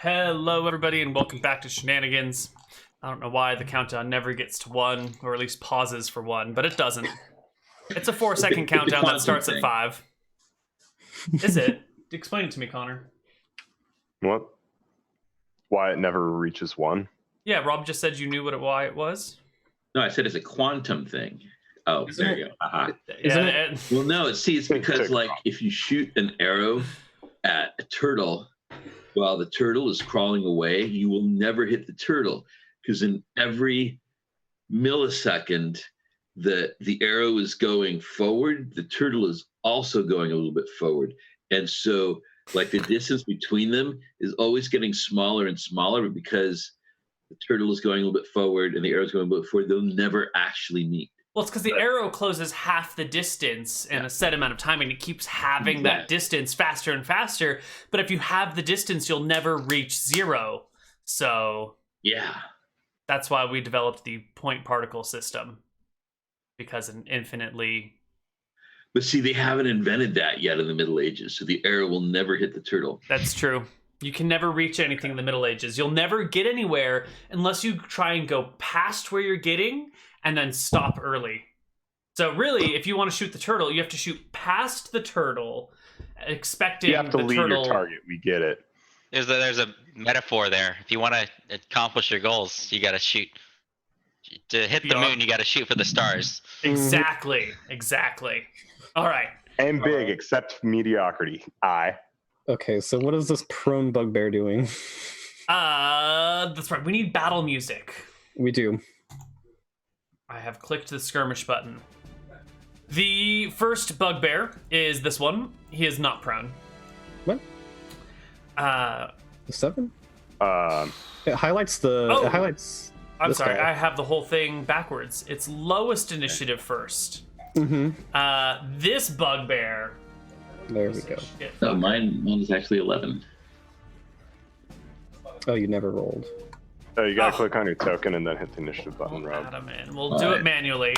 Hello, everybody, and welcome back to Shenanigans. I don't know why the countdown never gets to 1, or at least pauses for 1, but it doesn't. It's a 4-second countdown that starts at 5. Is it? Explain it to me, Connor. What? Why it never reaches 1? Yeah, Rob just said you knew why it was. No, I said it's a quantum thing. Oh, there you go. Aha. Yeah, Well, no, it's because like if you shoot an arrow at a turtle while the turtle is crawling away, you will never hit the turtle because in every millisecond the arrow is going forward, the turtle is also going a little bit forward. And so like the distance between them is always getting smaller and smaller, but because the turtle is going a little bit forward and the arrow is going a little bit forward, they'll never actually meet. Well, it's because the arrow closes half the distance in a set amount of time, and it keeps having that distance faster and faster. But if you have the distance, you'll never reach 0. So yeah, that's why we developed the point particle system, because an infinitely. But see, they haven't invented that yet in the Middle Ages, so the arrow will never hit the turtle. That's true. You can never reach anything in the Middle Ages. You'll never get anywhere unless you try and go past where you're getting and then stop early. So really, if you want to shoot the turtle, you have to shoot past the turtle, expecting you have to the lead turtle... your target. We get it. There's a metaphor there. If you want to accomplish your goals, you got to shoot. To hit the moon, you got to shoot for the stars. Exactly. All right. Aim big, except mediocrity. Okay, so what is this prone bugbear doing? That's right. We need battle music. We do. I have clicked the skirmish button. The first bugbear is this one. He is not prone. What? The 7? It highlights the. Oh, it highlights. I'm sorry. Guy. I have the whole thing backwards. It's lowest initiative first. Mm-hmm. This bugbear. There we go. No, mine is actually 11. Oh, you never rolled. So you gotta click on your token and then hit the initiative button, Rob. Add 'em in. We'll do it manually.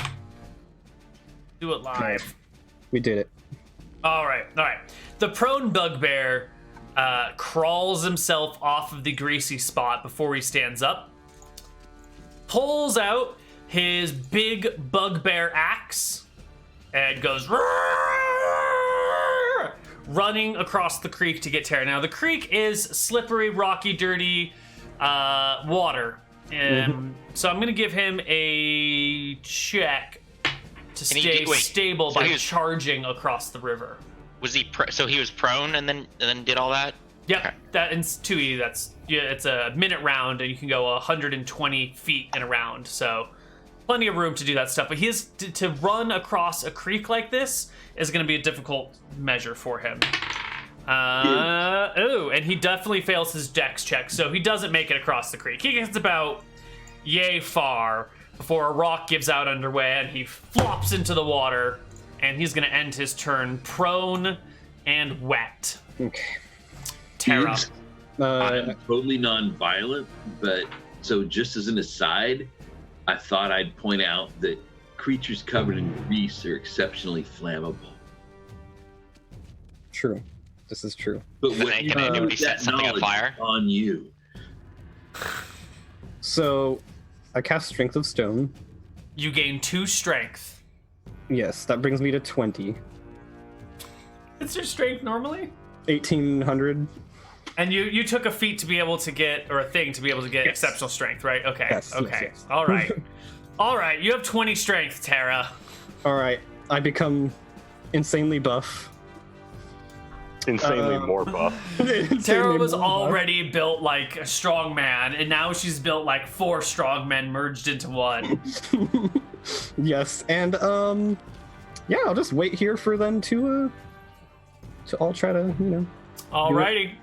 Do it live. We did it. All right. The prone bugbear crawls himself off of the greasy spot before he stands up, pulls out his big bugbear axe, and goes running across the creek to get Tara. Now, the creek is slippery, rocky, dirty water. So I'm going to give him a check to stay stable by charging across the river. Was he so he was prone and then did all that? Yep. Okay. That in 2E, it's a minute round, and you can go 120 feet in a round. So plenty of room to do that stuff. But to run across a creek like this is going to be a difficult measure for him. And he definitely fails his dex check, so he doesn't make it across the creek. He gets about yay far before a rock gives out underway, and he flops into the water, and he's going to end his turn prone and wet. Okay. Tara. I'm totally non-violent, but so just as an aside, I thought I'd point out that creatures covered in grease are exceptionally flammable. True. This is true. But Can anybody set something on fire? On you. So, I cast Strength of Stone. You gain 2 strength. Yes, that brings me to 20. What's your strength normally? 1800. And you took a feat to be able to get, or a thing to be able to get exceptional strength, right? Okay. Yes, okay. yes. All right. All right. You have 20 strength, Tara. All right. I become insanely buff. Insanely more buff. Tara was already built like a strong man, and now she's built like 4 strong men merged into one. Yes, and yeah, I'll just wait here for them to all try to, Alrighty.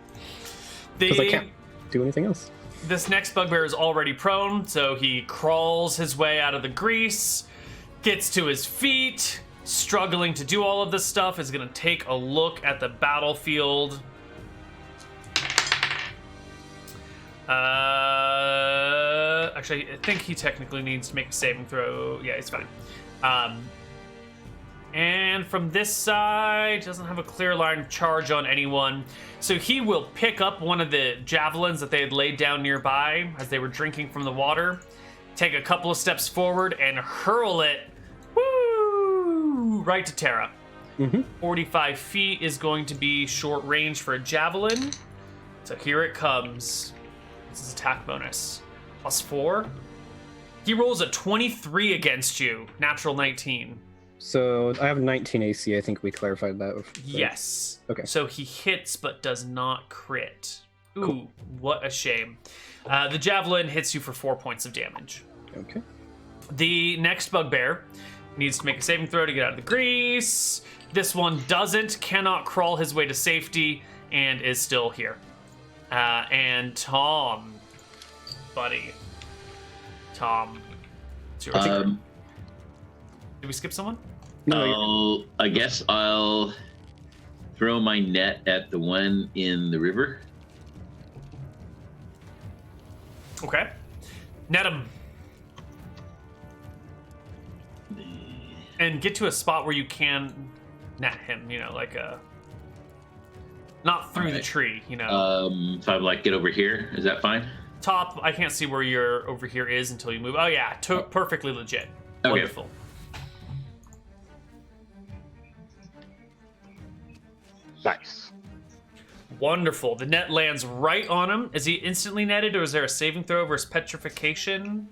Because I can't do anything else. This next bugbear is already prone, so he crawls his way out of the grease, gets to his feet, struggling to do all of this stuff, is going to take a look at the battlefield. Actually, I think he technically needs to make a saving throw. Yeah, he's fine. And from this side, doesn't have a clear line of charge on anyone. So he will pick up one of the javelins that they had laid down nearby as they were drinking from the water, take a couple of steps forward, and hurl it right to Terra. 45 feet is going to be short range for a javelin. So here it comes. This is attack bonus. +4. He rolls a 23 against you. Natural 19. So I have 19 AC. I think we clarified that. Yes. Okay. So he hits but does not crit. Ooh, what a shame. The javelin hits you for 4 points of damage. Okay. The next bugbear needs to make a saving throw to get out of the grease. This one doesn't, cannot crawl his way to safety, and is still here. And Tom, buddy. Tom, it's your turn. Did we skip someone? I guess I'll throw my net at the one in the river. Okay. Net him. And get to a spot where you can net him, you know, like a... Not through the tree, you know. So I'd like get over here. Is that fine? Top, I can't see where your over here is until you move. Oh yeah, perfectly legit. Okay. Wonderful. Nice. Wonderful. The net lands right on him. Is he instantly netted, or is there a saving throw versus petrification?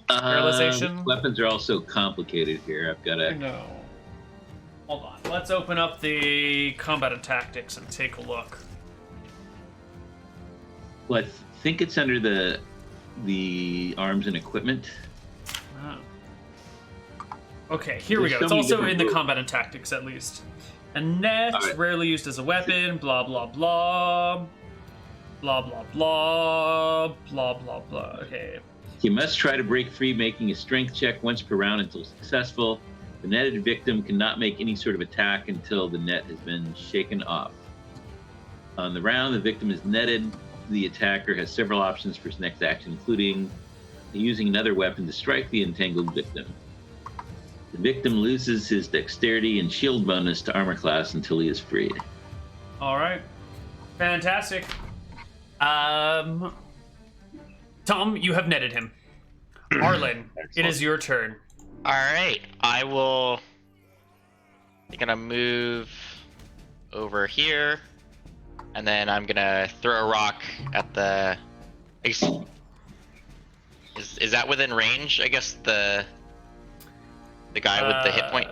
Paralyzation? Weapons are also complicated here. I've got to... No. Hold on. Let's open up the combat and tactics and take a look. Well, I think it's under the arms and equipment. Oh. Okay, here we go. There's It's so many also different in the rules. combat and tactics, at least. A net, All right. rarely used as a weapon, blah, blah, blah. Blah, blah, blah. Blah, blah, blah. Okay. You must try to break free, making a strength check once per round until successful. The netted victim cannot make any sort of attack until the net has been shaken off. On the round, the victim is netted. The attacker has several options for his next action, including using another weapon to strike the entangled victim. The victim loses his dexterity and shield bonus to armor class until he is freed. All right. Fantastic. Tom, you have netted him. Arlen, it is your turn. All right, I will. I'm gonna move over here, and then I'm gonna throw a rock at the. Is that within range? I guess the guy with the hit point.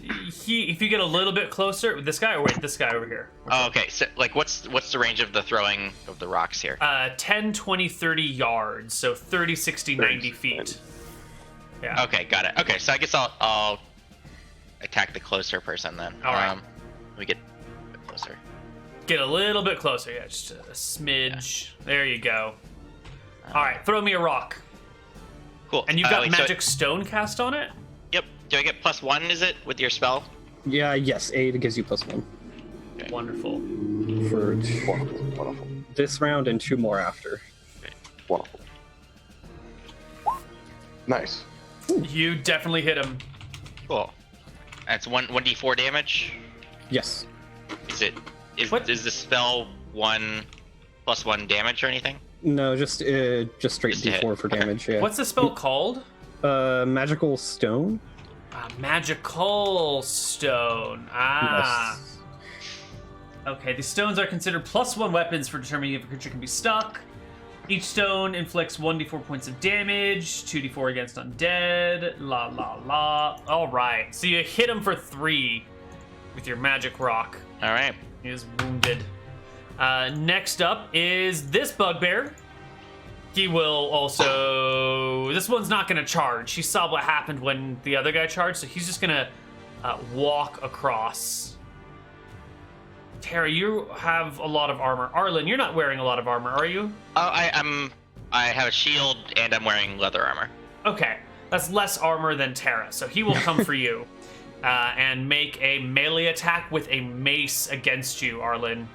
If you get a little bit closer, this guy, or wait, this guy over here. Oh, okay. So, like, what's the range of the throwing of the rocks here? 10, 20, 30 yards, so 30, 60, 90 feet. Yeah. Okay, got it. Okay, so I guess I'll attack the closer person then. All right. Let me get a bit closer. Get a little bit closer, yeah, just a smidge. Yeah. There you go. All right, throw me a rock. Cool. And you've got wait, magic stone cast on it? Yep. Do I get +1, is it, with your spell? Yeah, yes. 8 gives you +1 Okay. Wonderful. for Wonderful. this round and 2 more after. Wonderful. Nice. You definitely hit him. Cool. That's 1d4 damage. Yes. What? Is the spell 1 + 1 damage or anything? No, just straight Just a hit. D4 for Okay. damage. Yeah. What's the spell called? Magical stone? Magical stone. Yes. Okay, these stones are considered +1 weapons for determining if a creature can be stuck. Each stone inflicts 1d4 points of damage, 2d4 against undead, la la la. All right, so you hit him for 3 with your magic rock. All right. He is wounded. Next up is this bugbear. He will also... This one's not going to charge. He saw what happened when the other guy charged, so he's just going to walk across. Terry, you have a lot of armor. Arlen, you're not wearing a lot of armor, are you? Oh, I have a shield and I'm wearing leather armor. Okay, that's less armor than Terra, so he will come for you and make a melee attack with a mace against you, Arlen.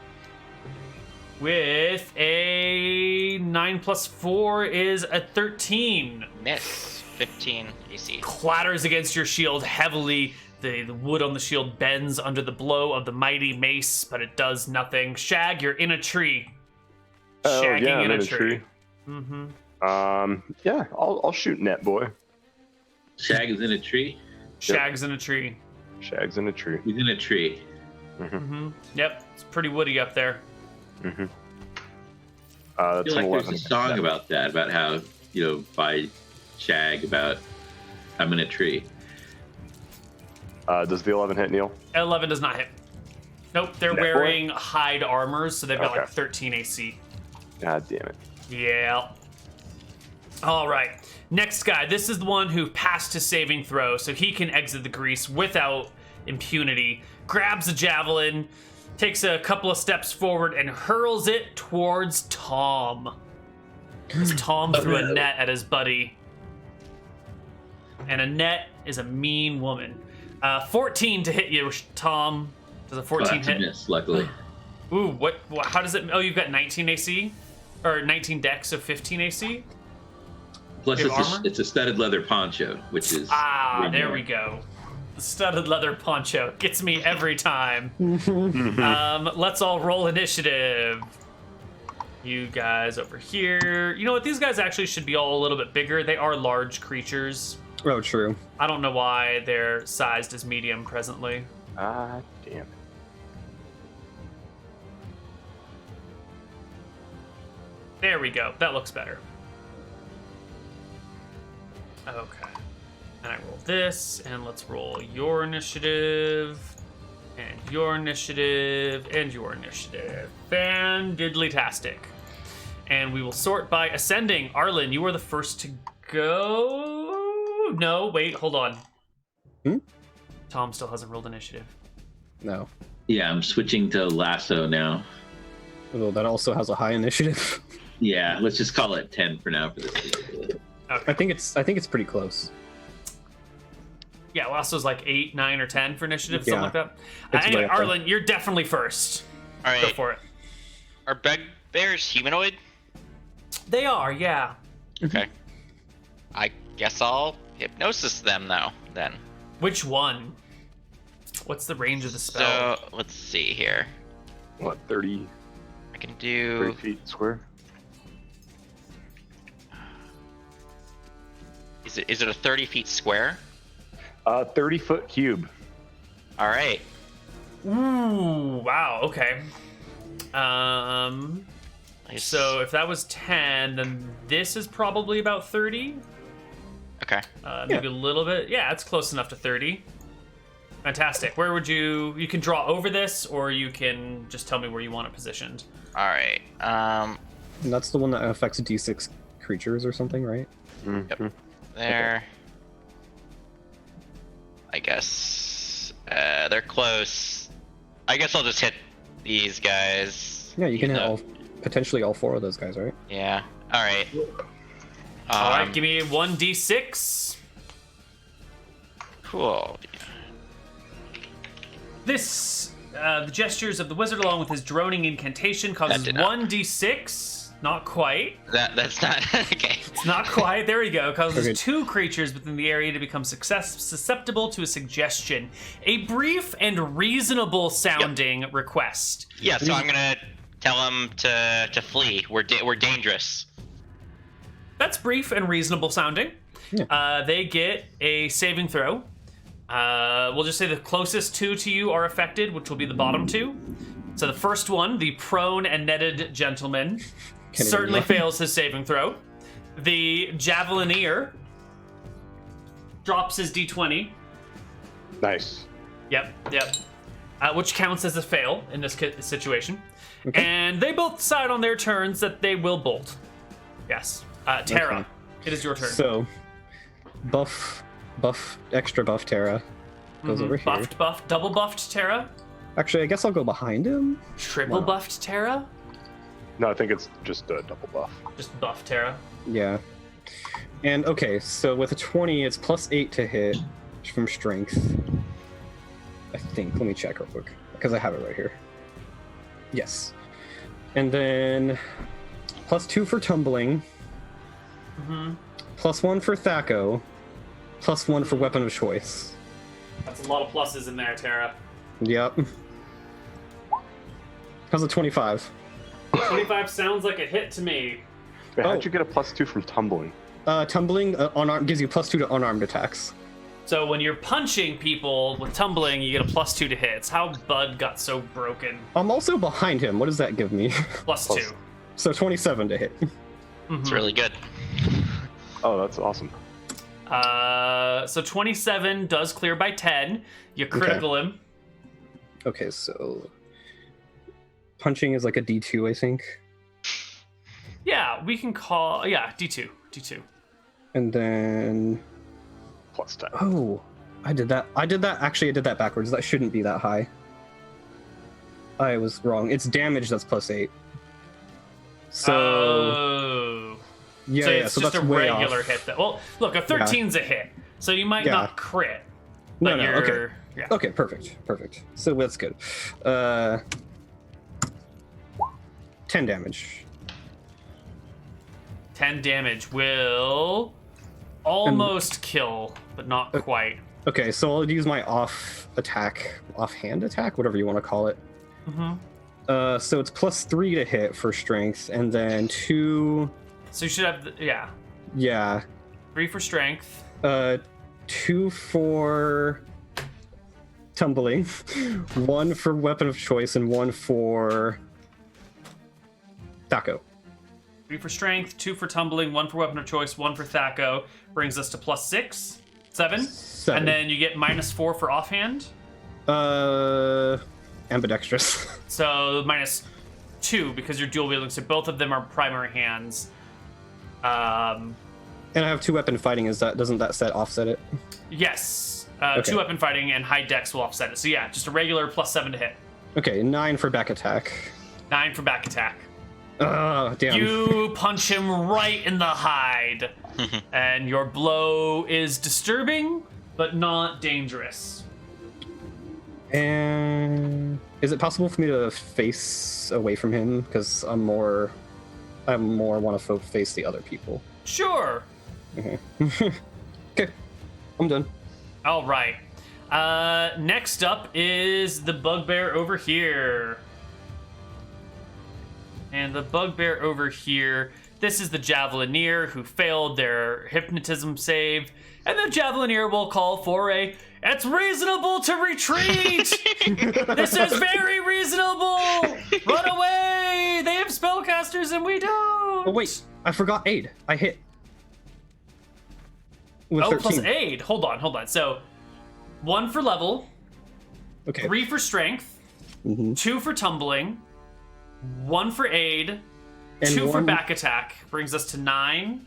With a 9 + 4 is a 13. Miss. 15 AC. Clatters against your shield heavily. The wood on the shield bends under the blow of the mighty mace, but it does nothing. Shag, you're in a tree. Oh, Shagging yeah, I'm in a tree. Yeah, I'll shoot Net Boy. Shag is in a tree. Shag's in a tree. Shag's in a tree. He's in a tree. Yep, it's pretty woody up there. I That's feel an like 11. there's a song about that, about how, by Shag, about I'm in a tree. Does the 11 hit, Neal? 11 does not hit. Nope, they're Net boy? wearing hide armors, so they've got like Okay. 13 AC. God damn it. Yeah. All right. Next guy. This is the one who passed his saving throw, so he can exit the grease without impunity. Grabs a javelin, takes a couple of steps forward, and hurls it towards Tom. As Tom threw a net at his buddy. And a net is a mean woman. 14 to hit you, Tom. Does a 14 That's a hit? miss, luckily. Ooh, what? How does it? Oh, you've got 19 AC, or 19 dex, so 15 AC. Plus, You have armor? it's a studded leather poncho, which is There we go. The studded leather poncho gets me every time. Let's all roll initiative. You guys over here. You know what? These guys actually should be all a little bit bigger. They are large creatures. Oh, true. I don't know why they're sized as medium presently. Ah, damn it. There we go. That looks better. Okay. And I roll this, and let's roll your initiative, and your initiative, and your initiative. Fan-diddly-tastic. And we will sort by ascending. Arlen, you are the first to go. No, wait, hold on. Tom still hasn't rolled initiative. No. Yeah, I'm switching to lasso now. Although that also has a high initiative. Yeah, let's just call it 10 for now for this. Okay. I think it's pretty close. Yeah, Lasso's like 8, 9, or 10 for initiative, something Yeah. like that. It's Anyway, way up there. Arlen, you're definitely first. All Go right. for it. Are bugbears humanoid? They are, yeah. Okay. I guess I'll hypnosis them though. Then. Which one? What's the range of the spell? So let's see here. What, 30 I can do. feet square? Is it a 30 feet square? 30-foot cube. All right. Ooh, wow, okay. Nice. So if that was 10, then this is probably about 30. Okay. Maybe a little bit. Yeah, it's close enough to 30. Fantastic. Where would you can draw over this, or you can just tell me where you want it positioned. All right. And that's the one that affects D6 creatures or something, right? Mhm. There. I guess they're close. I guess I'll just hit these guys. Yeah, you can hit No. potentially all 4 of those guys, right? Yeah. All right. All right, give me 1d6. Cool. This, the gestures of the wizard along with his droning incantation causes did not- 1d6. Not quite. That's not okay. It's not quite. There we go. Causes Okay. 2 creatures within the area to become susceptible to a suggestion. A brief and reasonable sounding request. Yeah. So I'm gonna tell them to flee. We're dangerous. That's brief and reasonable sounding. Yeah. They get a saving throw. We'll just say the closest 2 to you are affected, which will be the bottom 2. So the first one, the prone and netted gentleman, Can't even certainly run. fails his saving throw. The javelineer drops his d20. Nice. Yep. Which counts as a fail in this situation. Okay. And they both decide on their turns that they will bolt. Yes. Tara, Okay. it is your turn. So, extra buff Terra goes over here. Buffed, double buffed Tara. Actually, I guess I'll go behind him. Triple Wow. buffed Tara. No, I think it's just a double buff. Just buff Tara. Yeah. And okay, so with a 20, it's +8 to hit from strength. I think. Let me check real quick because I have it right here. Yes. And then +2 for tumbling. +1 for Thaco. +1 for weapon of choice. That's a lot of pluses in there, Tara. Yep. How's a 25? 25 sounds like a hit to me. Wait, how'd you get a +2 from tumbling? Tumbling unarmed gives you +2 to unarmed attacks. So when you're punching people with tumbling, you get a +2 to hits. How Bud got so broken. I'm also behind him. What does that give me? +2. So 27 to hit. It's really good. Oh, that's awesome. So 27 does clear by 10. You critical him. Okay, so punching is like a D2, I think. Yeah, we can call. Yeah, D2. D2. And then. +10. Oh, I did that. Actually, I did that backwards. That shouldn't be that high. I was wrong. It's damage that's +8. So. Oh. Yeah, so yeah. it's So just that's a way regular off. hit. Well, look, a 13's a hit, so you might Yeah. not crit. No, But no. Okay. you're. Yeah. Okay. Perfect. So that's good. 10 damage. 10 damage will almost kill, but not quite. Okay, so I'll use my offhand attack, whatever you want to call it. Mm-hmm. So it's +3 to hit for strength, and then 2. So you should have, Yeah. 3 for strength. 2 for tumbling, 1 for weapon of choice, and 1 for Thaco. 3 for strength, 2 for tumbling, 1 for weapon of choice, 1 for Thaco. Brings us to +6, 7. 7. And then you get -4 for offhand. Ambidextrous. So -2 because you're dual wielding. So both of them are primary hands. And I have 2 weapon fighting. Doesn't that set offset it? Yes. Okay. 2 weapon fighting and high dex will offset it. So yeah, just a regular +7 to hit. Okay, 9 for back attack. 9 for back attack. Oh, damn. You punch him right in the hide. And your blow is disturbing, but not dangerous. And is it possible for me to face away from him? Because I more want to face the other people. Sure. Okay, I'm done. All right. Next up is the bugbear over here. And the bugbear over here, this is the Javelineer who failed their hypnotism save. And the Javelineer will call for it's reasonable to retreat! This is very reasonable! Run away! They have spellcasters and we don't! Oh, wait. I forgot aid. I hit. With Oh, 13. plus aid. Hold on. So, 1 for level, Okay. 3 for strength, Mm-hmm. 2 for tumbling, 1 for aid, And 2 for 1 back attack. Brings us to 9.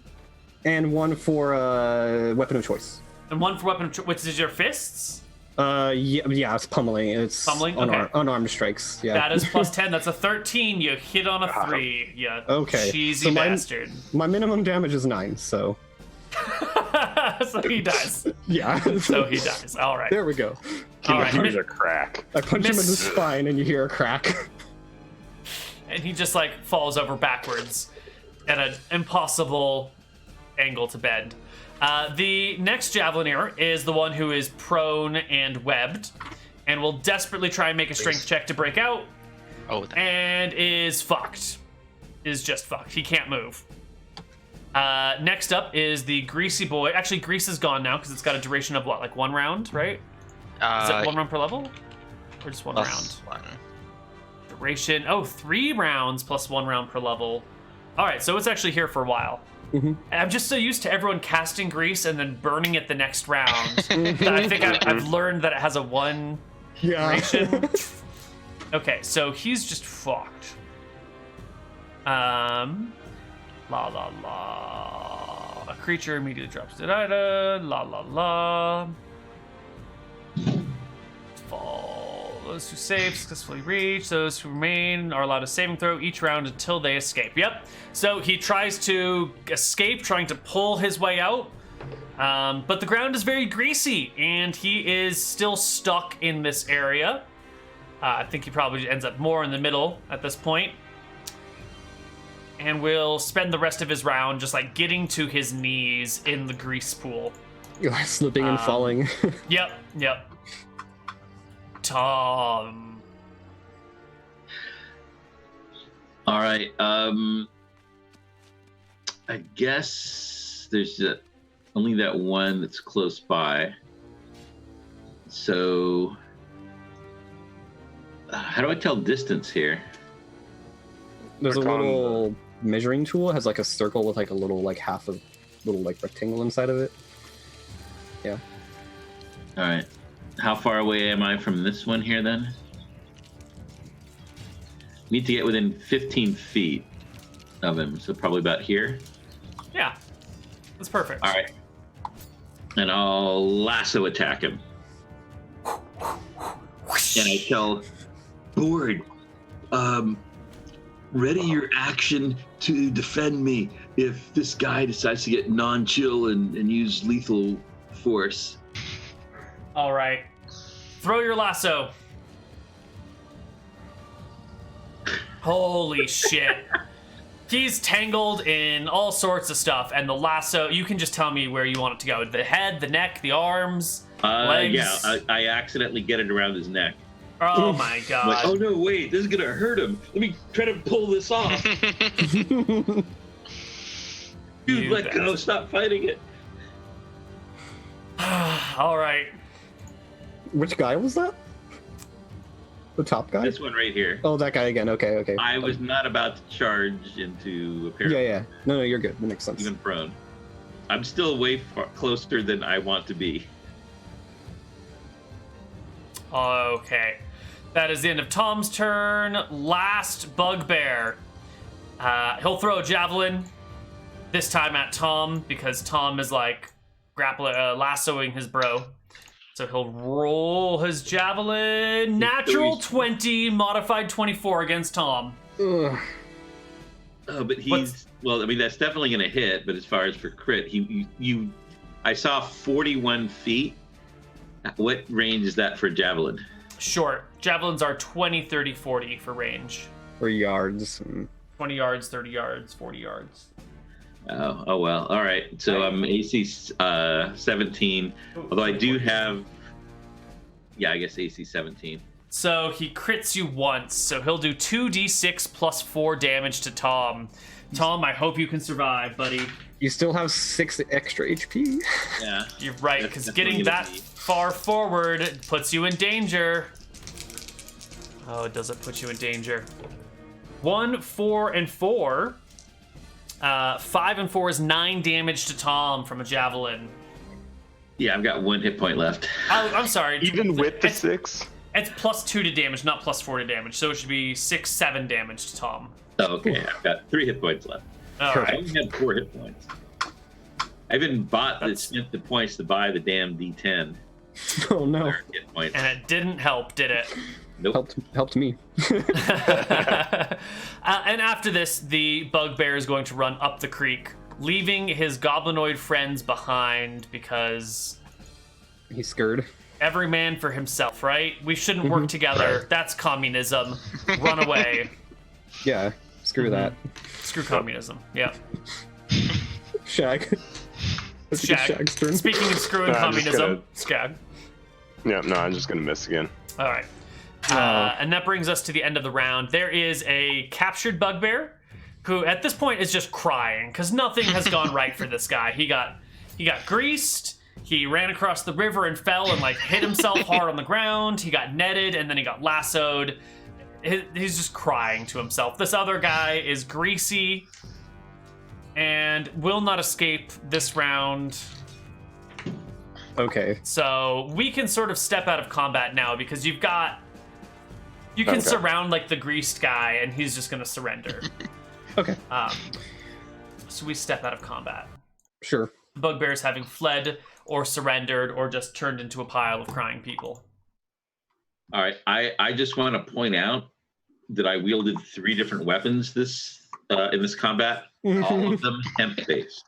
And 1 for weapon of choice. And 1 for weapon of choice. Which is your fists? Yeah, it's pummeling. It's Pummeling? Okay. Unarmed strikes. Yeah. That is plus 10. That's a 13. You hit on a 3. You Okay. cheesy So bastard. My minimum damage is 9, so So he dies. yeah. So he dies. All right. There we go. All right. Here's a crack. I punch him in the Miss- spine, and you hear a crack. And he just like falls over backwards at an impossible angle to bend. The next Javelineer is the one who is prone and webbed, and will desperately try and make a strength check to break out, Oh, and is fucked. Is just fucked. He can't move. Next up is the Greasy Boy. Actually, Grease is gone now because it's got a duration of what, like 1 round, right? Is it 1 round per level? Or just 1 round? +1. Duration. Oh, 3 rounds plus 1 round per level. All right, so it's actually here for a while. Mm-hmm. I'm just so used to everyone casting Grease and then burning it the next round that I think I've learned that it has a 1 Yeah. duration. Okay, so he's just fucked. La la la. A creature immediately drops dead item. La la la. Fall. Those who save successfully reach. Those who remain are allowed a saving throw each round until they escape. Yep. So he tries to escape, trying to pull his way out. But the ground is very greasy, and he is still stuck in this area. I think he probably ends up more in the middle at this point. And will spend the rest of his round just like getting to his knees in the grease pool. Slipping and falling. Yep. Tom. All right. I guess there's only that one that's close by. So, how do I tell distance here? There's a Click on little measuring tool. It has like a circle with like a little like half of little like rectangle inside of it. Yeah. All right. How far away am I from this one here then? Need to get within 15 feet of him, so probably about here. Yeah, that's perfect. All right. And I'll lasso attack him. And I tell Board, ready your action to defend me if this guy decides to get non-chill and use lethal force. All right. Throw your lasso. Holy shit. He's tangled in all sorts of stuff, and the lasso, you can just tell me where you want it to go. The head, the neck, the arms, legs. Yeah, I accidentally get it around his neck. Oh my god. I'm like, oh no, wait, this is gonna hurt him. Let me try to pull this off. Dude, You let go, bastard. stop fighting it. All right. Which guy was that? The top guy? This one right here. Oh, that guy again. Okay. I was not about to charge into a Yeah, pair yeah. No, you're good. That makes sense. even prone. I'm still way far closer than I want to be. Okay. That is the end of Tom's turn. Last Bugbear. He'll throw a javelin, this time at Tom, because Tom is like lassoing his bro. So he'll roll his javelin. Natural 20, modified 24 against Tom. Ugh. Oh, but well, I mean, that's definitely going to hit, but as far as for crit, I saw 41 feet. What range is that for javelin? Short. Javelins are 20, 30, 40 for range. Or yards. 20 yards, 30 yards, 40 yards. Oh well. All right. So I'm AC 17. Although I do have, yeah, I guess AC 17. So he crits you once, so he'll do 2d6 plus 4 damage to Tom. Tom, I hope you can survive, buddy. You still have 6 extra HP. Yeah. You're right, That's because definitely getting gonna that be- far forward puts you in danger. Oh, it doesn't put you in danger. 1, 4, and 4. 5 and 4 is 9 damage to Tom from a javelin. Yeah, I've got 1 hit point left. Oh, I'm sorry. Even with the It's- 6? It's plus 2 to damage, not plus 4 to damage. So it should be 6, 7 damage to Tom. Oh, okay. I've got 3 hit points left. All I right. only had 4 hit points. I even spent the points to buy the damn D10 Oh no. hit points. And it didn't help, did it? Nope. Helped me. And after this, the bugbear is going to run up the creek, leaving his goblinoid friends behind because He's scared. every man for himself, right? We shouldn't work together. That's communism. Run away. Yeah. Screw that. Screw communism. Yeah. Shag. Let's get Shag's turn. Speaking of screwing Nah, I'm just communism, Skag. Yeah, no, I'm just gonna miss again. All right. And that brings us to the end of the round. There is a captured bugbear who, at this point, is just crying because nothing has gone right for this guy. He got greased. He ran across the river and fell and like hit himself hard on the ground. He got netted and then he got lassoed. He's just crying to himself. This other guy is greasy and will not escape this round. Okay. So we can sort of step out of combat now because you can Okay. surround like the greased guy and he's just gonna surrender. Okay. So we step out of combat. Sure. The bugbears having fled or surrendered or just turned into a pile of crying people. All right. I just want to point out that I wielded 3 different weapons in this combat. All of them hemp-based.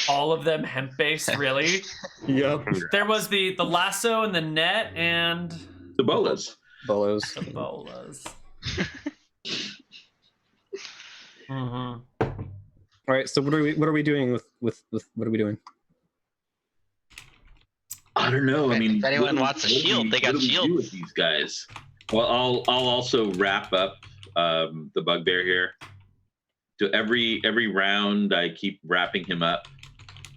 All of them hemp-based, really? Yep. There was the lasso and the net and The bolas. Bolos. the bolas. Mm-hmm. All right. So what are we doing with what are we doing? I don't know. I mean, if anyone wants a shield, they got what do we do shields. with these guys? Well, I'll also wrap up the bugbear here. So every round, I keep wrapping him up,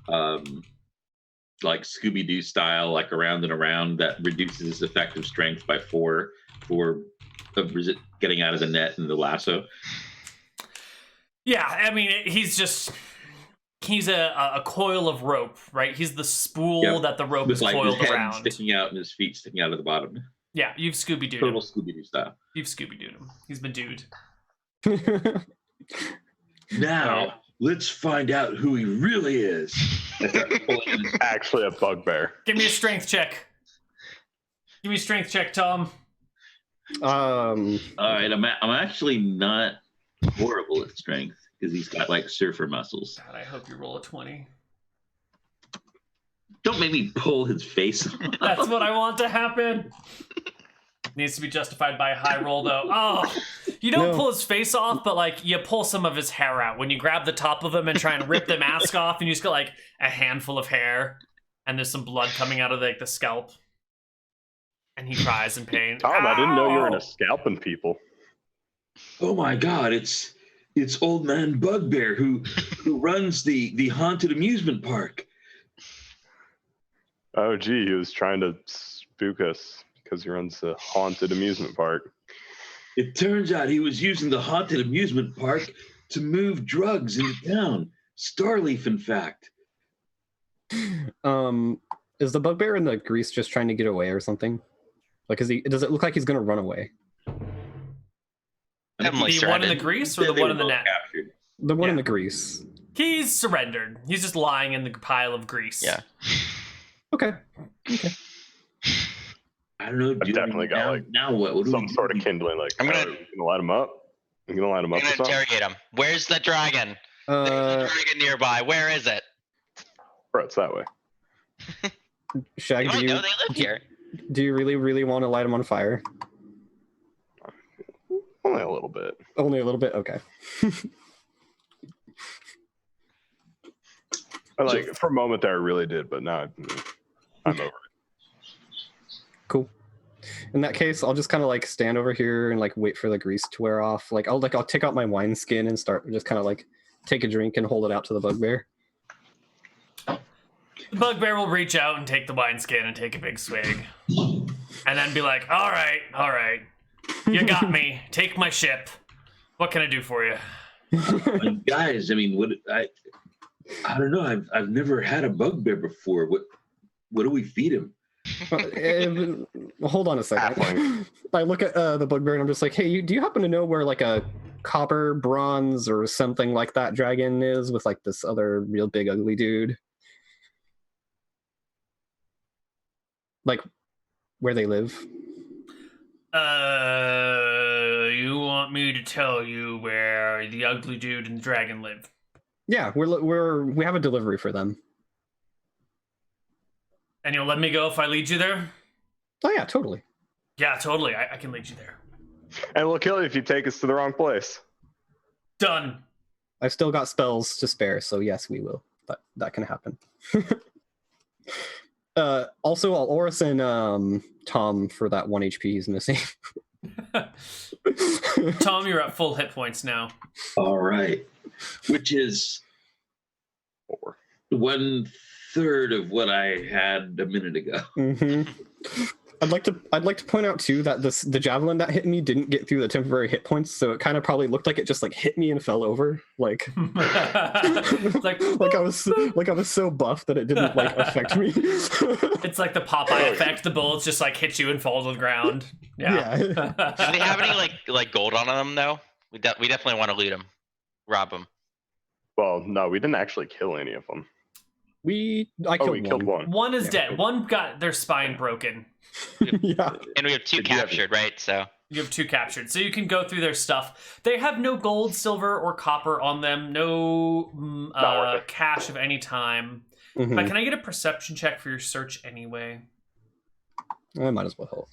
like Scooby-Doo style, like around and around. That reduces his effective strength by 4 for getting out of the net and the lasso. Yeah, I mean, he's a coil of rope, right? He's the spool that the rope is With like coiled his head around. sticking out and his feet sticking out of the bottom. Yeah, you've Scooby-Dooed Total him. Scooby-Doo style. You've Scooby-Dooed him. He's been dude. Now, let's find out who he really is. Actually, a bugbear. Give me a strength check. Give me a strength check, Tom. All right, I'm actually not horrible at strength because he's got like surfer muscles. God, I hope you roll a 20. Don't make me pull his face off. That's what I want to happen. Needs to be justified by a high roll, though. Oh, you don't pull his face off, but like you pull some of his hair out when you grab the top of him and try and rip the mask off, and you just got like a handful of hair, and there's some blood coming out of like the scalp, and he cries in pain. Tom, I didn't know you were Ow! into scalping people. Oh my God! It's old man Bugbear who runs the haunted amusement park. Oh, gee, he was trying to spook us because he runs the haunted amusement park. It turns out he was using the haunted amusement park to move drugs into town. Starleaf, in fact. Is the bugbear in the grease just trying to get away or something? Like, does it look like he's gonna run away? I'm like The one in the surrounded. grease or the one in the net? Captured. The one in Yeah. the grease. He's surrendered. He's just lying in the pile of grease. Yeah. Okay. I don't know. I've definitely got, now, like, now what? What do Some we sort do? of kindling, like, I'm gonna- are you gonna light him up? You gonna light him I'm up or gonna something? interrogate him. Where's the dragon? There's a dragon nearby. Where is it? Bro, it's that way. Shag, You might know they live here. do you really want to light him on fire? Only a little bit. Only a little bit? Okay. For a moment there, I really did, but now I'm over it. Cool. In that case, I'll just kind of like stand over here and like wait for the grease to wear off. I'll take out my wine skin and start just kind of like take a drink and hold it out to the bugbear. The bugbear will reach out and take the wineskin and take a big swig. And then be like, all right. You got me. Take my ship. What can I do for you? Guys, I mean, what? I don't know. I've never had a bugbear before. What do we feed him? Hold on a second. Halfling. I look at the bugbear and I'm just like, hey, do you happen to know where like a copper, bronze, or something like that dragon is with like this other real big ugly dude? Like where they live? You want me to tell you where the ugly dude and the dragon live? Yeah, we have a delivery for them. And you'll let me go if I lead you there? Oh yeah, totally. Yeah, totally. I can lead you there. And we'll kill you if you take us to the wrong place. Done. I've still got spells to spare, so yes, we will. That can happen. Also, I'll Orison Tom for that 1 HP he's missing. Tom, you're at full hit points now. All right, which is 1/3 of what I had a minute ago. Mm-hmm. I'd like to point out too that the javelin that hit me didn't get through the temporary hit points, so it kind of probably looked like it just like hit me and fell over, like like I was so buff that it didn't like affect me. it's like the Popeye effect. The bullets just like hit you and fall to the ground. Yeah. Do they have any like gold on them though? We definitely want to loot them, rob them. Well, no, we didn't actually kill any of them. We killed killed one. One is dead. One got their spine broken. Yeah. And we have 2 captured, right? So You have 2 captured, so you can go through their stuff. They have no gold, silver, or copper on them. No cash of any time. Mhm. But can I get a perception check for your search anyway? I might as well help.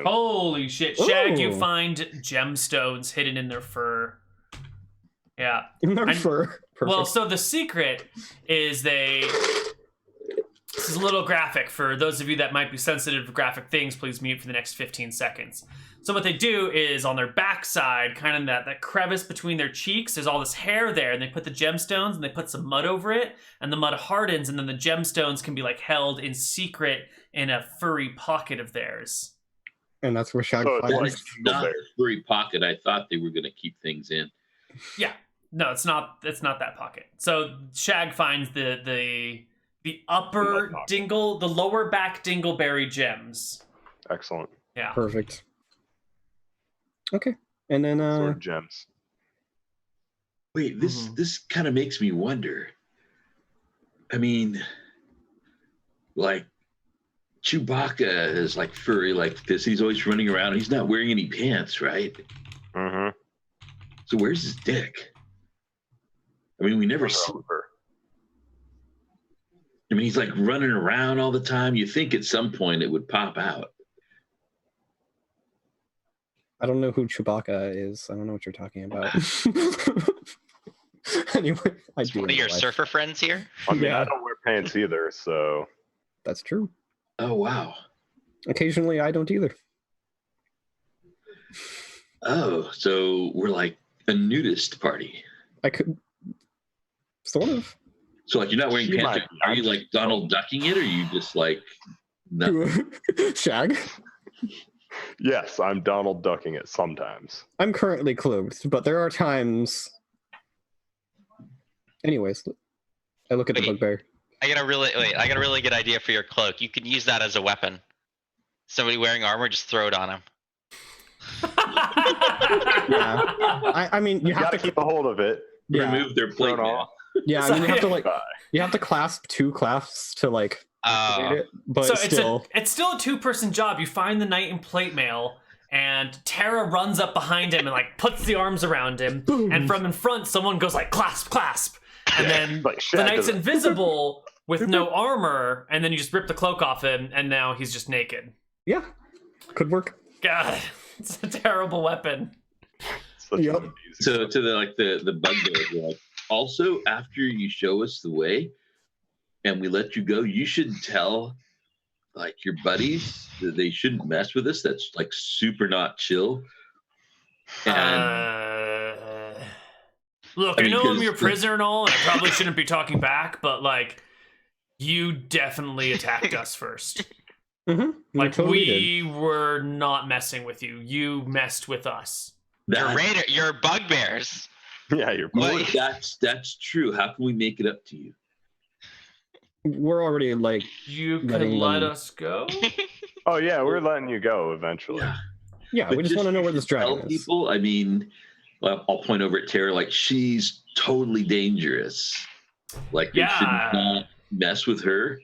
Holy shit, Shag! You Ooh. find gemstones hidden in their fur. Yeah. Their fur. Perfect. Well, so the secret is this is a little graphic for those of you that might be sensitive to graphic things. Please mute for the next 15 seconds. So what they do is on their backside, kind of that crevice between their cheeks, there's all this hair there, and they put the gemstones and they put some mud over it, and the mud hardens, and then the gemstones can be like held in secret in a furry pocket of theirs. And that's where Shag So it's finds. like Not a furry pocket. I thought they were going to keep things in. Yeah. No, it's not that pocket. So Shag finds the upper dingle, the lower back dingleberry gems. Excellent. Yeah. Perfect. Okay. And then Sword gems. Wait, this kind of makes me wonder. I mean, like Chewbacca is like furry like this. He's always running around. He's not wearing any pants, right? Mm-hmm. So where's his dick? I mean, we never see. I mean, he's like running around all the time. You think at some point it would pop out. I don't know who Chewbacca is. I don't know what you're talking about. Anyway, I do. One of your surfer friends here? I mean, Yeah. I don't wear pants either, so That's true. Oh, wow. Occasionally, I don't either. Oh, so we're like a nudist party. I could, sort of. So like you're not wearing You pants. might- Are you like Donald ducking it, or are you just like no? Shag. yes, I'm Donald ducking it sometimes. I'm currently clothed, but there are times. Anyways, I look at the Wait. bugbear. I got a really good idea for your cloak. You can use that as a weapon. Somebody wearing armor, just throw it on him. Yeah. I mean, you You have gotta to keep a hold of it. Yeah. Remove their plate Throw it mail. off. Yeah, I So- mean, Bye. you have to clasp two clasps to like activate it, but So still. it's still a two-person job. You find the knight in plate mail, and Tara runs up behind him and like puts the arms around him, Boom. and from in front, someone goes like clasp, clasp, and then Like the Shag knight's does it. invisible with no armor, and then you just rip the cloak off him, and now he's just naked. Yeah, could work. God, it's a terrible weapon. Such Yep. an amazing So to the bugbear, we're like, also after you show us the way, and we let you go, you should tell like your buddies that they shouldn't mess with us. That's like super not chill. And Look, I I mean, know I'm 'cause- your prisoner and all, and I probably shouldn't be talking back, but like, you definitely attacked us first. Mm-hmm. Like, we were not messing with you. You messed with us. You're bugbears. Yeah, you're What? that's true. How can we make it up to you? We're already like You could Letting let them- us go? Oh yeah, we're letting you go eventually. yeah, But we just want to know where this tell dragon is. people. I mean, well, I'll point over at Tara. Like she's totally dangerous. Like they Yeah. should not mess with her.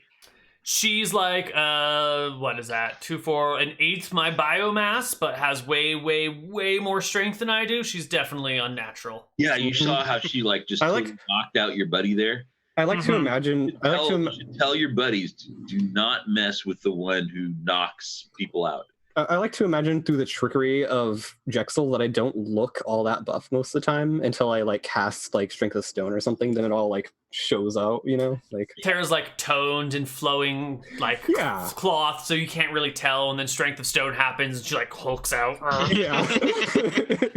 She's like, what is that? 2/4, an eighth my biomass, but has way, way, way more strength than I do. She's definitely unnatural. Yeah, you Mhm. saw how she like just I like- totally knocked out your buddy there. I like to Mhm. imagine. I like You to. should tell your buddies do not mess with the one who knocks people out. I like to imagine through the trickery of Jexel that I don't look all that buff most of the time until I like cast like Strength of Stone or something. Then it all like shows out, you know, like Tara's like toned and flowing like Yeah. cloth, so you can't really tell. And then Strength of Stone happens, and she like hulks out. yeah,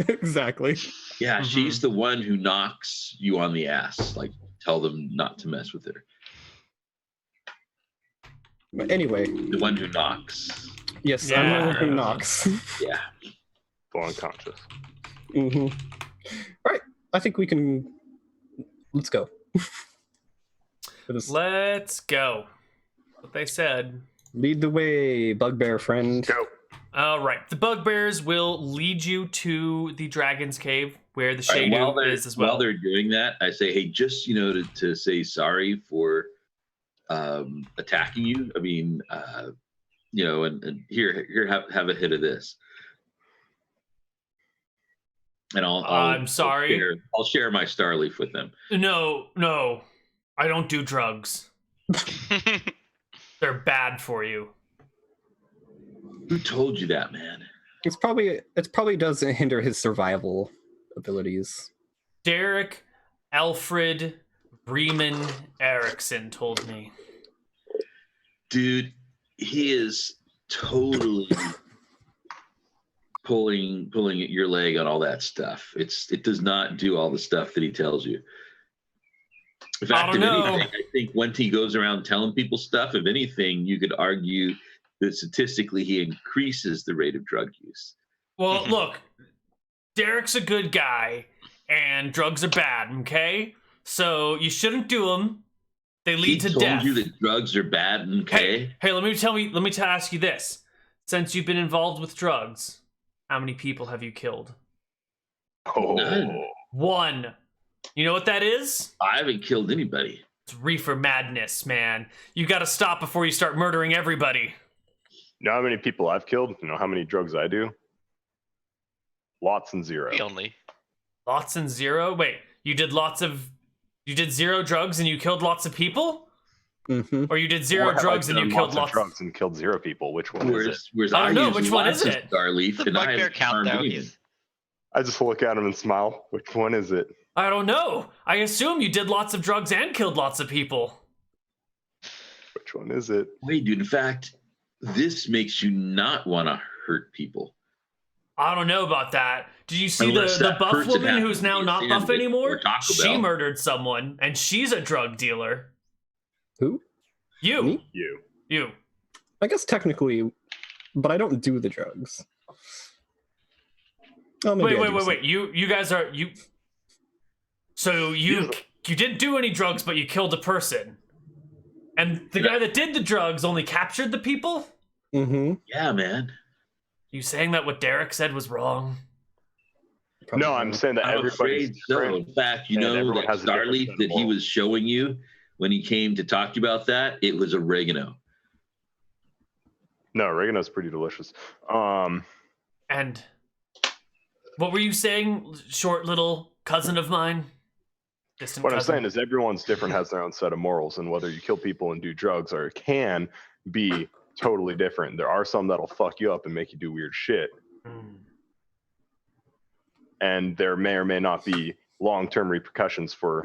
exactly. Yeah, Mhm. she's the one who knocks you on the ass. Like tell them not to mess with her. But anyway, The one who knocks. yes, Yeah. I'm the one who knocks. Yeah. Full unconscious. Mm-hmm. All right, I think we can. Let's go. For this- Let's go. What they said. Lead the way, bugbear friend. Go. All right, the bugbears will lead you to the dragon's cave where the All right, Shadu is as well. While they're doing that, I say, hey, just to say sorry for attacking you. I mean, and here have a hit of this. And I'm sorry. I'll share my Starleaf with them. No, I don't do drugs. They're bad for you. Who told you that, man? It probably does hinder his survival abilities. Derek Alfred Riemann Erickson told me. Dude, he is totally pulling at your leg on all that stuff. It does not do all the stuff that he tells you. In fact, if anything, I think when he goes around telling people stuff, if anything, you could argue that statistically he increases the rate of drug use. Well, look, Derek's a good guy, and drugs are bad, okay? So you shouldn't do them. They lead to death. He told you that drugs are bad, okay? Hey, let me ask you this. Since you've been involved with drugs, how many people have you killed? Oh. 1. You know what that is? I haven't killed anybody. It's reefer madness, man. You gotta stop before you start murdering everybody. You know how many people I've killed? You know how many drugs I do? Lots and zero. Only. Lots and zero? Wait, you did 0 drugs and you killed lots of people? Mm-hmm. Or you did 0 drugs and you killed lots of drugs and killed 0 people? Which one is it? Whereas I don't know. Which one is it? Starleaf, The bugbear count, though. I just look at him and smile. Which one is it? I don't know. I assume you did lots of drugs and killed lots of people. Which one is it? Wait, dude. In fact, this makes you not want to hurt people. I don't know about that. Did you see Unless the that buff person woman happened who's to now be a not buff sandwich anymore? or Taco She Bell. murdered someone, and she's a drug dealer. Who? You. Me? You. I guess technically, but I don't do the drugs. Oh, maybe Wait. You guys are you. So you didn't do any drugs, but you killed a person, and the guy that did the drugs only captured the people. Mm-hmm. Yeah, man. You saying that what Derek said was wrong? Probably No, I'm not. saying that I'm everybody's afraid so. different. In fact, you and know everyone that has a different Starleaf set of that he morals. was showing you when he came to talk to you about that, it was oregano. No, oregano's pretty delicious. And what were you saying, short little cousin of mine? Distant What I'm cousin? saying is everyone's different, has their own set of morals, and whether you kill people and do drugs or can be totally different. There are some that'll fuck you up and make you do weird shit, and there may or may not be long-term repercussions for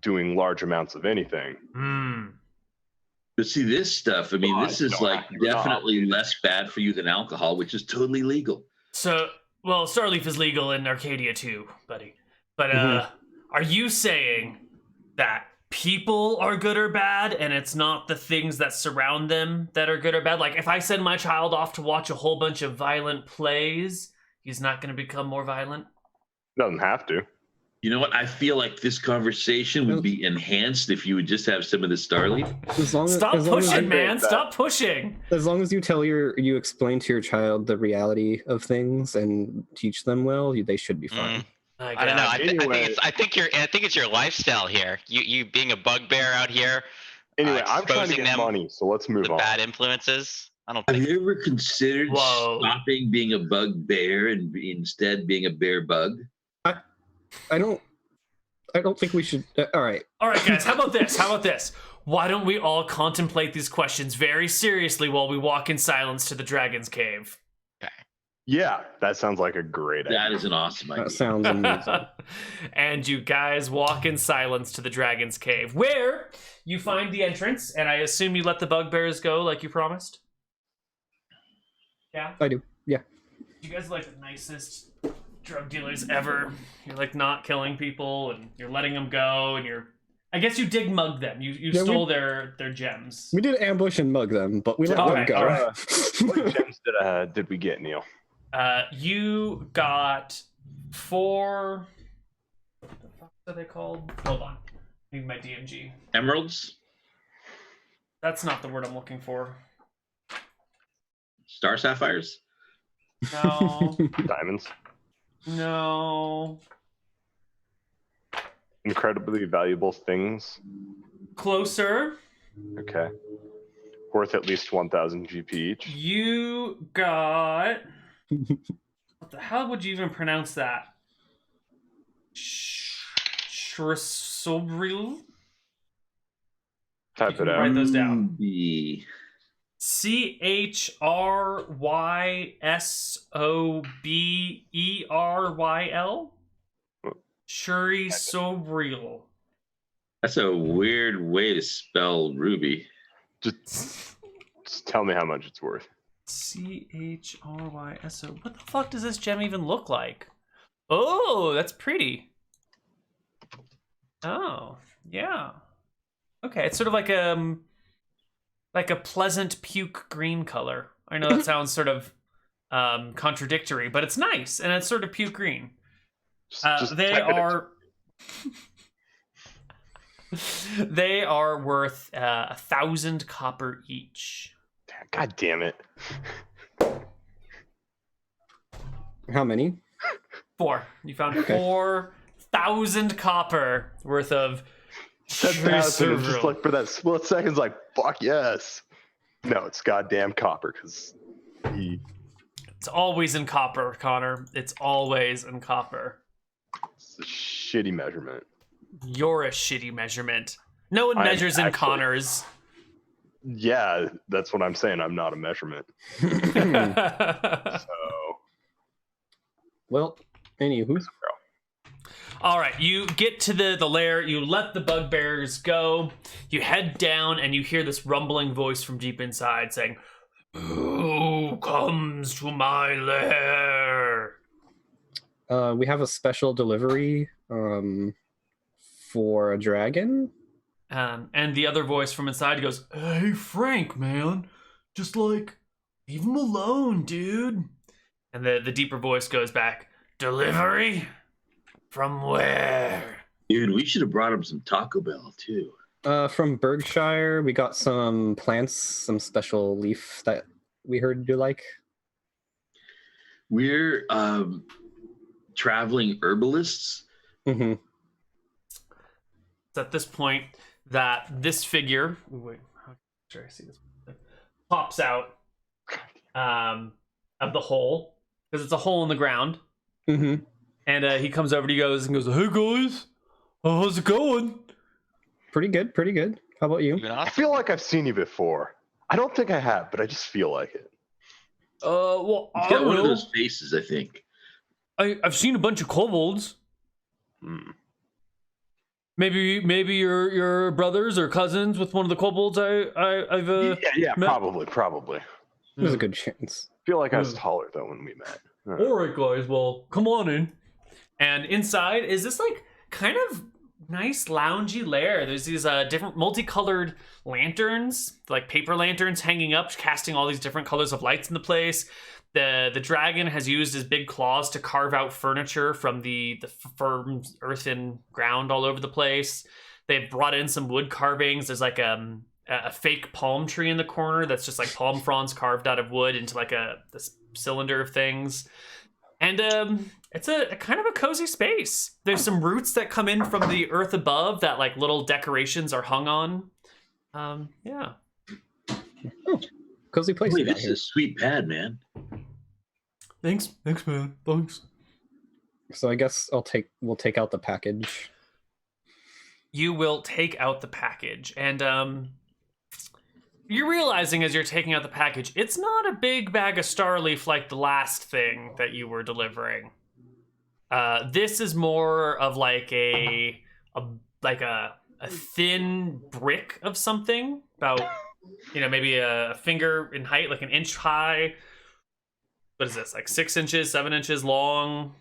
doing large amounts of anything. But see, this stuff, I mean, Oh, this is no, like you're not. definitely less bad for you than alcohol, which is totally legal. So, well, Starleaf is legal in Arcadia too, buddy. But Mm-hmm. are you saying that people are good or bad, and it's not the things that surround them that are good or bad? Like, if I send my child off to watch a whole bunch of violent plays, he's not going to become more violent? Doesn't have to. You know what? I feel like this conversation would be enhanced if you would just have some of the Starleaf. Stop pushing, man. think that- Stop pushing. As long as you explain to your child the reality of things and teach them well, they should be fine. I don't know. Anyway. I think it's your lifestyle here. You being a bugbear out here. Anyway, I'm trying to exposing get them money, so let's move The on. bad influences. I don't Have think. you ever considered Whoa. stopping being a bugbear and instead being a bear bug? I don't think we should. All right. All right, guys, how about this? Why don't we all contemplate these questions very seriously while we walk in silence to the Dragon's Cave? Yeah, that sounds like a great idea. That is an awesome idea. That sounds amazing. And you guys walk in silence to the Dragon's Cave, where you find the entrance, and I assume you let the bugbears go like you promised? Yeah? I do. Yeah. You guys are like the nicest drug dealers ever. You're like not killing people, and you're letting them go, and I guess you did mug them. You stole their gems. We did ambush and mug them, but we let them Alright, go. alright. What gems did we get, Neal? You got 4. What the fuck are they called? Hold on. I need my DMG. Emeralds? That's not the word I'm looking for. Star sapphires? No. Diamonds. No. Incredibly valuable things. Closer. Okay. Worth at least 1,000 GP each. You got. What the hell would you even pronounce that? Chrysobril? Type it Write out. those down. The CHRYSOBERYL? Shuri so real. That's a weird way to spell ruby. Just tell me how much it's worth. CHRYSO. What the fuck does this gem even look like? Oh, that's pretty. Oh, yeah. Okay, it's sort of like a pleasant puke green color. I know that sounds sort of contradictory, but it's nice, and it's sort of puke green. They are they are worth 1,000 copper each. God damn it. How many? 4. You found 4,000 copper worth of 10,000 is just cereal. like for that split second, it's like, fuck yes. No, it's goddamn copper, because It's always in copper, Connor. It's always in copper. it's a shitty measurement. You're a shitty measurement. No one I'm measures in actually- Connors. Yeah, that's what I'm saying. I'm not a measurement. So, Well, anywho. All right, you get to the lair, you let the bugbears go, you head down, and you hear this rumbling voice from deep inside saying, "Who comes to my lair?" We have a special delivery for a dragon. And the other voice from inside goes, "Hey, Frank, man, just like, leave him alone, dude." And the deeper voice goes back, "Delivery? From where?" Dude, we should have brought him some Taco Bell too. From Berkshire, we got some plants, some special leaf that we heard you like. We're traveling herbalists. Mm-hmm. It's at this point that this figure, wait, how should I see this? Pops out of the hole, because it's a hole in the ground. Mm-hmm. And he comes over to you guys and goes, "Hey guys, how's it going?" Pretty good, pretty good. How about you? Even I awesome. feel like I've seen you before. I don't think I have, but I just feel like it. Well, He's I got don't one of know. those faces, I think. I've seen a bunch of kobolds. Hmm. Maybe you're brothers or cousins with one of the kobolds I've Yeah, Matt? probably. There's a good chance. I feel like I was taller though when we met. All right, guys. Well, come on in. And inside is this like kind of nice loungy lair. There's these different multicolored lanterns, like paper lanterns hanging up, casting all these different colors of lights in the place. The dragon has used his big claws to carve out furniture from the firm earthen ground all over the place. They've brought in some wood carvings. There's like a fake palm tree in the corner that's just like palm fronds carved out of wood into like this cylinder of things. And it's a kind of a cozy space. There's some roots that come in from the earth above that like little decorations are hung on. Yeah. Cozy place. Wait, you got this is here. a sweet pad, man. Thanks, man. Thanks. So I guess we'll take out the package. You will take out the package, and you're realizing as you're taking out the package, it's not a big bag of Starleaf like the last thing that you were delivering. This is more of like a thin brick of something, about maybe a finger in height, like an inch high. What is this? Like 6 inches, 7 inches long,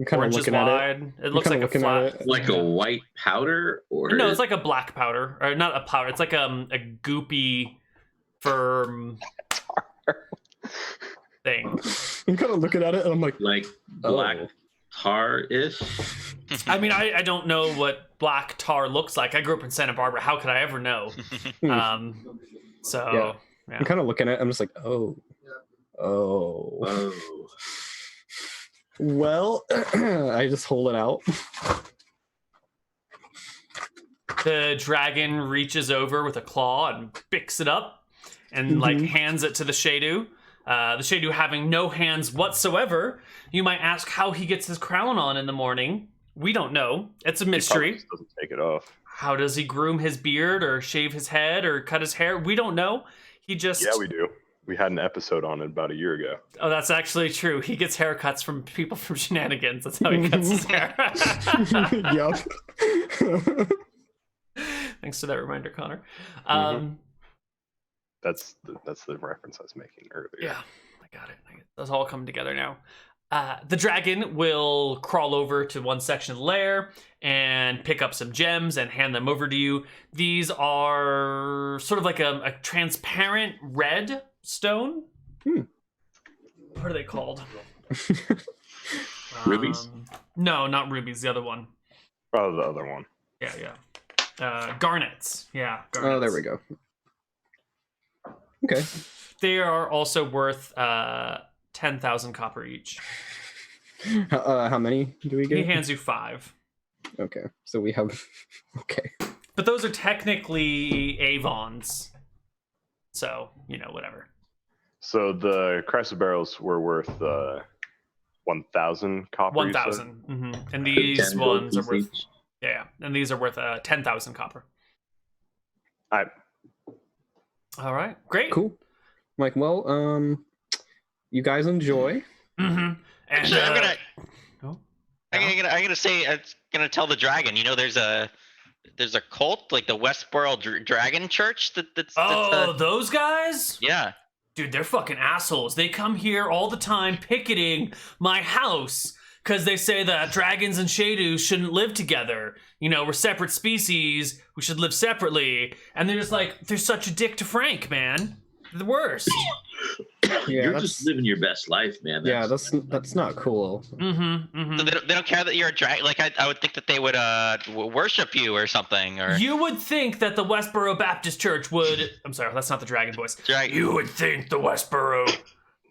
I'm 4 kind of inches looking at wide. it. It looks like a flat. Like a white powder, or No, it's like a black powder, or not a powder. It's like a goopy, firm thing. I'm kind of looking at it, and I'm like, black Oh. tar-ish. I mean, I don't know what black tar looks like. I grew up in Santa Barbara. How could I ever know? So yeah. I'm kind of looking at it. I'm just like, oh. Whoa. Well, I just hold it out. The dragon reaches over with a claw and picks it up and like hands it to the Shadu. The Shadu having no hands whatsoever. You might ask how he gets his crown on in the morning. We don't know. It's a He probably mystery. just doesn't take it off. How does he groom his beard or shave his head or cut his hair? We don't know. He just Yeah, we do. We had an episode on it about a year ago. Oh, that's actually true. He gets haircuts from people from Shenanigans. That's how he cuts his hair. Yup. Thanks for that reminder, Connor. That's the reference I was making earlier. Yeah, I got it. That's all coming together now. The dragon will crawl over to one section of the lair and pick up some gems and hand them over to you. These are sort of like a transparent red stone. What are they called? Rubies? No, not rubies. The other one. Oh, the other one. Yeah. Garnets. Yeah. Garnets. Oh, there we go. Okay. They are also worth 10,000 copper each. How many do we get? He hands you 5. Okay, so we have. Okay. But those are technically Avons. So, whatever. So the Chrysler barrels were worth 1,000 copper. 1,000. And these 10 ones are gold worth. each. Yeah. And these are worth 10,000 copper. All right. All right. Great. Cool. I'm like, well, you guys enjoy. And Actually, I'm gonna say, it's gonna tell the dragon. There's a cult, like the Westboro Dragon Church. That's those guys? yeah. Dude, they're fucking assholes. They come here all the time picketing my house because they say that dragons and Shadus shouldn't live together. We're separate species. We should live separately. And they're just like, they're such a dick to Frank, man. They're the worst. Yeah, You're just living your best life, man. That's not cool. So they don't care that you're a dragon. Like I would think that they would worship you or something. Or You would think that the Westboro Baptist Church would. I'm sorry, that's not the dragon voice. You would think the Westboro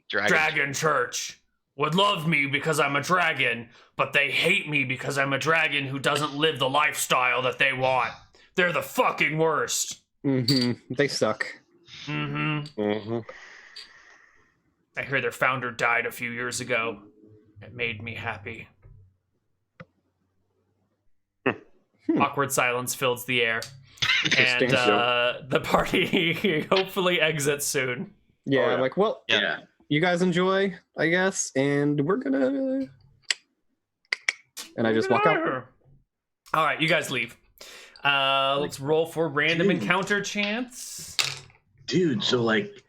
Dragon Church would love me because I'm a dragon, but they hate me because I'm a dragon who doesn't live the lifestyle that they want. They're the fucking worst. They suck. I hear their founder died a few years ago. It made me happy. Awkward silence fills the air. And the party hopefully exits soon. Yeah, I'm like, well, Yeah. you guys enjoy, I guess, and we're gonna. And I just walk out. All right, you guys leave. Let's roll for random encounter chance. Dude, so like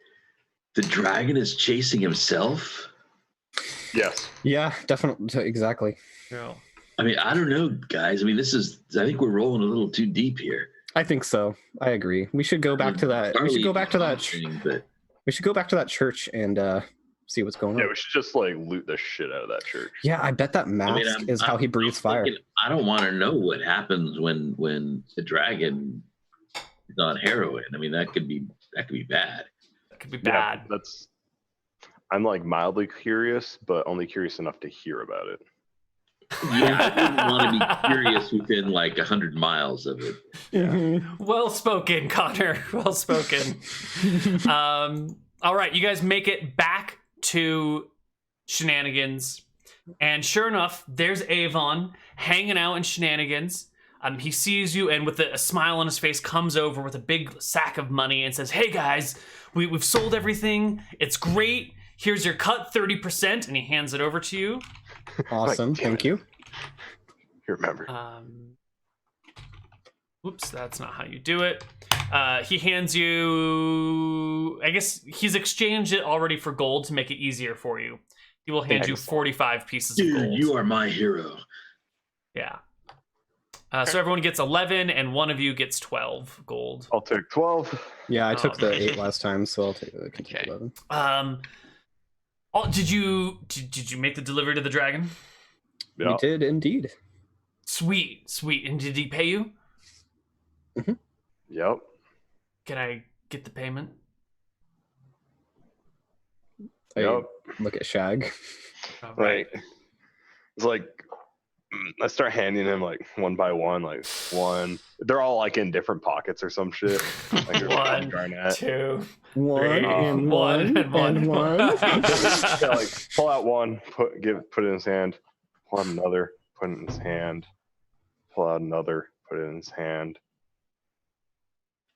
the dragon is chasing himself? Yes. Yeah, definitely, exactly. No. I mean, I don't know, guys. I mean, I think we're rolling a little too deep here. I think so. I agree. We should go back to that. We should go back to that. We should go back to that church and see what's going on. Yeah, we should just like loot the shit out of that church. Yeah, I bet that mask is how he breathes fire. I don't want to know what happens when the dragon is on heroin. I mean, that could be bad. That could be bad. Yeah, I'm like mildly curious, but only curious enough to hear about it. Yeah, I wouldn't want to be curious within like 100 miles of it. Yeah. Well spoken, Connor. Well spoken. All right, you guys make it back to Shenanigans, and sure enough, there's Avon hanging out in Shenanigans. He sees you, and with a smile on his face, comes over with a big sack of money and says, "Hey guys, we've sold everything. It's great. Here's your cut, 30%," and he hands it over to you. Awesome, thank you. You remember. Oops, that's not how you do it. He hands you... I guess he's exchanged it already for gold to make it easier for you. He will hand you 45 pieces of gold. Dude, you are my hero. Yeah. So everyone gets 11, and one of you gets 12 gold. I'll take 12. Yeah, I took the 8 last time, so I'll take 11. Did you make the delivery to the dragon? Yeah. We did indeed. Sweet. And did he pay you? Yep. Can I get the payment? I look at Shag. All Right. It's like I start handing him like one by one, like one. They're all like in different pockets or some shit. Like there's One, garnet. 2, One 3, and one. Yeah, like pull out one, put it in his hand. Pull out another, put it in his hand. Pull out another, put it in his hand.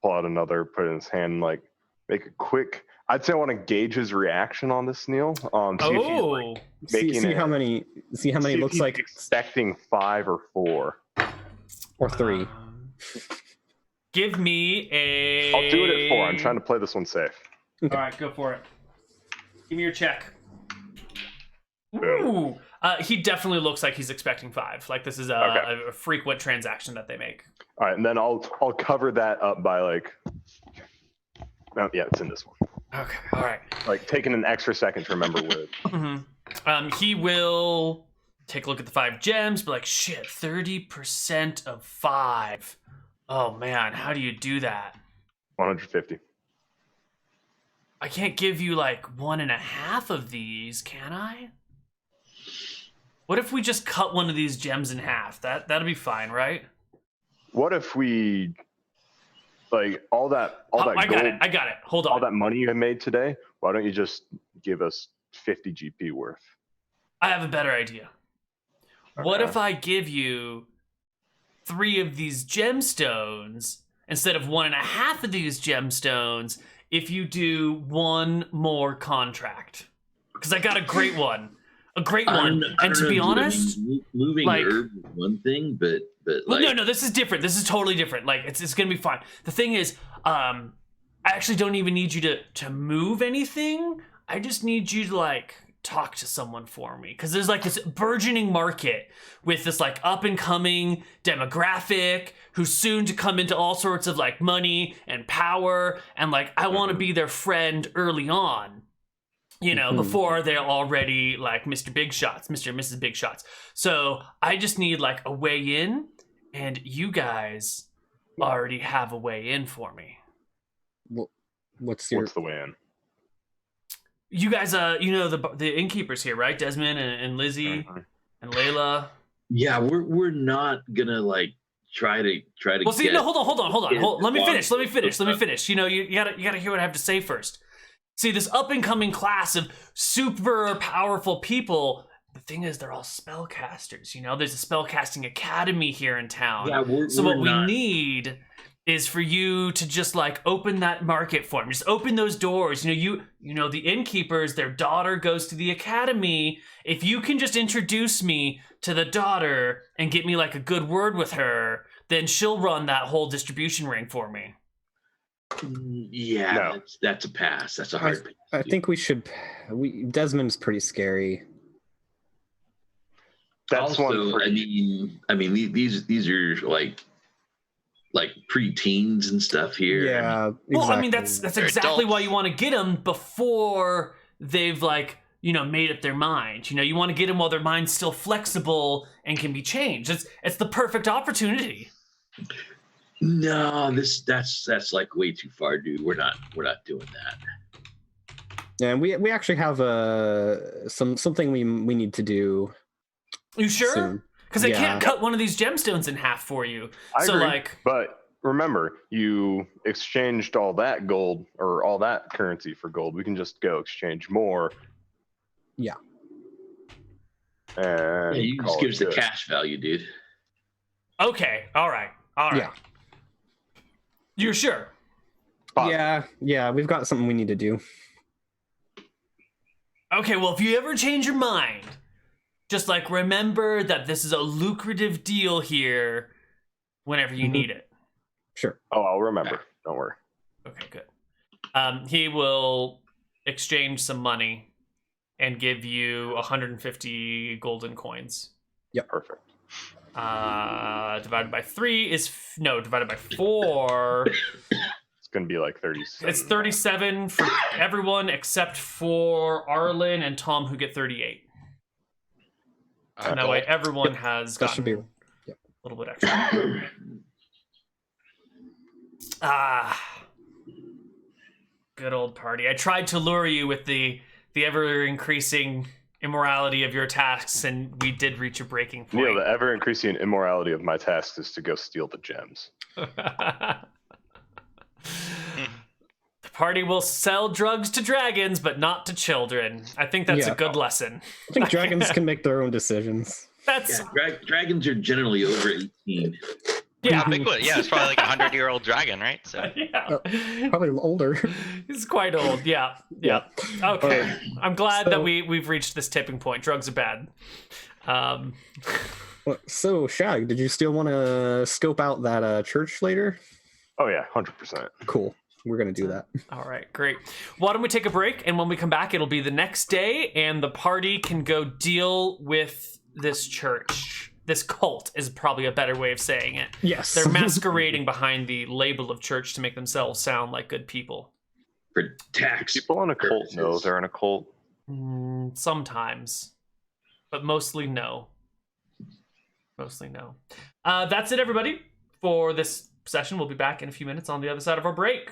Pull out another, put it in his hand. And, like make a quick. I'd say I want to gauge his reaction on this, Neal. See if he's like, making see it- how many see if looks he's like, expecting 5 or 4. or 3. Give me a. I'll do it at 4. I'm trying to play this one safe. All right, go for it. Give me your check. Boom. Ooh. He definitely looks like he's expecting 5. Like this is a frequent transaction that they make. All right, and then I'll cover that up by like. Oh, yeah, it's in this one. Okay. All right. Like taking an extra second to remember where. He will take a look at the 5 gems, but like, shit, 30% of 5. Oh man, how do you do that? 150. I can't give you like 1.5 of these, can I? What if we just cut one of these gems in half? That'll be fine, right? What if we, like all that gold, I got it. Hold on. all that money you made today? Why don't you just give us 50 GP worth? I have a better idea. What Okay. if I give you 3 of these gemstones instead of 1.5 of these gemstones if you do 1 more contract? Because I got a great one. A great one. And to be honest, moving like- herb is one thing, but well, like, no, this is different. This is totally different. Like it's gonna be fine. The thing is, I actually don't even need you to move anything. I just need you to like talk to someone for me, because there's like this burgeoning market with this like up and coming demographic who's soon to come into all sorts of like money and power, and like I want to be their friend early on, you know, before they're already like Mr. Big Shots, Mr. and Mrs. Big Shots. So I just need like a way in, and you guys already have a way in for me. What's What's the way in? You guys, you know the innkeepers here, right? Desmond and Lizzie and Layla. yeah, we're not gonna like try to. Well, see, get, no, hold on. Let me finish. Yeah. You know, you gotta hear what I have to say first. See, this up and coming class of super powerful people. The thing is, they're all spellcasters. You know, there's a spellcasting academy here in town. Yeah, So we're what we not- need is for you to just like open that market for them. Just open those doors. You know the innkeepers, their daughter goes to the academy. If you can just introduce me to the daughter and get me like a good word with her, then she'll run that whole distribution ring for me. Yeah, No. that's a pass. That's a hard pass. I think we should. Desmond's pretty scary. That's also, one. I mean, these are like pre-teens and stuff here. Yeah. Well, I mean exactly. that's They're exactly why adults. you want to get them before they've like made up their mind. You want to get them while their mind's still flexible and can be changed. It's the perfect opportunity. No, that's like way too far, dude. We're not doing that. And we actually have something we need to do You sure? soon. Because I Yeah. can't cut one of these gemstones in half for you. I So agree, like, but remember, you exchanged all that gold or all that currency for gold. We can just go exchange more. Yeah. And Yeah, you call just it give us the good. cash value, dude. okay, all right. Yeah. You're sure? Bob. Yeah, we've got something we need to do. Okay, well, if you ever change your mind, just like remember that this is a lucrative deal here whenever you need it. Sure. Oh, I'll remember. Don't worry. Okay, good. He will exchange some money and give you 150 golden coins. Perfect. Divided by 3 is divided by 4. It's gonna be like 37. It's 37 for everyone except for Arlen and Tom, who get 38. And that way, everyone has That should gotten be. a little bit extra. Good old party. I tried to lure you with the ever increasing immorality of your tasks, and we did reach a breaking point. Neal, the ever increasing immorality of my task is to go steal the gems. The party will sell drugs to dragons, but not to children. I think that's Yeah. a good lesson. I think dragons can make their own decisions. That's Yeah, dragons are generally over 18. Yeah, Bigfoot. Yeah, it's probably like 100-year-old dragon, right? So Yeah. Probably older. He's quite old. Yeah. Okay. I'm glad that we've reached this tipping point. Drugs are bad. So, Shag, did you still want to scope out that church later? Oh yeah, 100%. Cool. We're gonna do that. All right, great. Why don't we take a break, and when we come back, it'll be the next day, and the party can go deal with this church. This cult is probably a better way of saying it. Yes. They're masquerading behind the label of church to make themselves sound like good people. For tax. People in a cult know they're in a cult. Sometimes, but mostly no. Mostly no. That's it, everybody, for this session. We'll be back in a few minutes on the other side of our break.